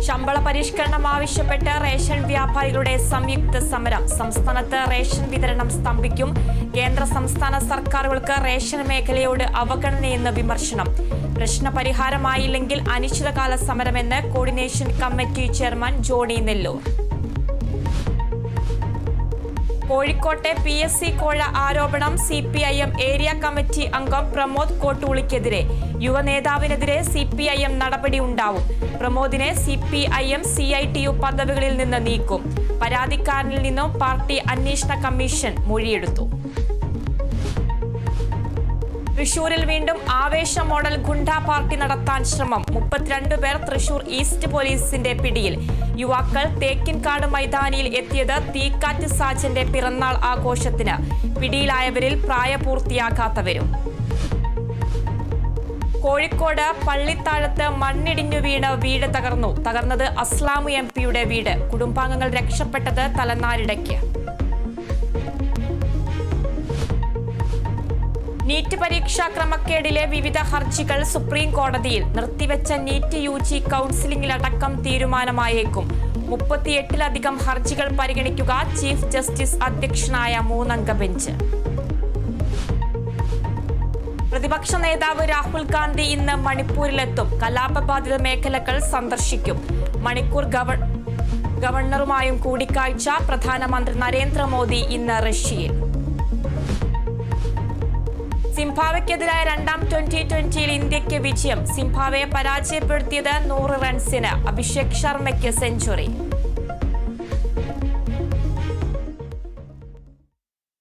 ശമ്പള പരിഷ്കരണം ആവശ്യപ്പെട്ട് റേഷൻ വ്യാപാരികളുടെ സംയുക്ത സമരം. സംസ്ഥാനത്ത് റേഷൻ വിതരണം സ്തംഭിക്കും. കേന്ദ്ര സംസ്ഥാന സർക്കാരുകൾക്ക് റേഷൻ മേഖലയോട് അവഗണനയെന്ന് വിമർശനം. പ്രശ്നപരിഹാരമായില്ലെങ്കിൽ അനിശ്ചിതകാല സമരമെന്ന് coordination committee chairman Johny Nellore. കോഴിക്കോട്ടെ PSC കോഴ ആരോപണം. CPIM ഏരിയ കമ്മിറ്റി അംഗം പ്രമോദ് കോട്ടൂളിക്കെതിരെ. യുവനേതാവിനെതിരെ CPIM നടപടി ഉണ്ടാവും. പ്രമോദിനെ CPIM CITU പദവികളിൽ നിന്ന് നീക്കും. പരാതിക്കാരനിൽ നിന്നും പാർട്ടി അന്വേഷണ കമ്മീഷൻ മൊഴിയെടുത്തു. തൃശൂരിൽ വീണ്ടും ആവേശ മോഡൽ ഗുണ്ടാ പാർട്ടി നടത്താൻ ശ്രമം. 32 പേർ തൃശൂർ ഈസ്റ്റ് പോലീസിന്റെ പിടിയിൽ. യുവാക്കൾ തേക്കിൻകാട് മൈതാനിയിൽ എത്തിയത് തീക്കാറ്റ് സാജന്റെ പിറന്നാൾ ആഘോഷത്തിന്. പിടിയിലായവരിൽ പ്രായപൂർത്തിയാകാത്തവരും. കോഴിക്കോട് പള്ളിത്താഴത്ത് മണ്ണിടിഞ്ഞു വീണ് വീട് തകർന്നത് അസ്ലാമു MP വീട്. കുടുംബാംഗങ്ങൾ രക്ഷപ്പെട്ടത് തലനാരിടയ്ക്ക്. നീറ്റ് പരീക്ഷാ ക്രമക്കേടിലെ വിവിധ ഹർജികൾ സുപ്രീം കോടതിയിൽ. നിർത്തിവെച്ച നീറ്റ് UG കൗൺസിലിംഗിലടക്കം തീരുമാനമായേക്കും. 38-ലധികം ഹർജികൾ പരിഗണിക്കുക ചീഫ് ജസ്റ്റിസ് അധ്യക്ഷനായ 3-അംഗ ബെഞ്ച്. പ്രതിപക്ഷ നേതാവ് രാഹുൽ ഗാന്ധി ഇന്ന് മണിപ്പൂരിലെത്തും. കലാപബാധിത മേഖലകൾ സന്ദർശിക്കും. മണിപ്പൂർ ഗവർണറുമായും കൂടിക്കാഴ്ച. പ്രധാനമന്ത്രി നരേന്ദ്രമോദി ഇന്ന് റഷ്യയിൽ. സിംബാബ്വെക്കെതിരായ രണ്ടാം T20 ഇന്ത്യക്ക് വിജയം. സിംബാബ്വെയെ പരാജയപ്പെടുത്തിയത് 100 റൺസിന്. അഭിഷേക് ശർമ്മയ്ക്ക് സെഞ്ചുറി.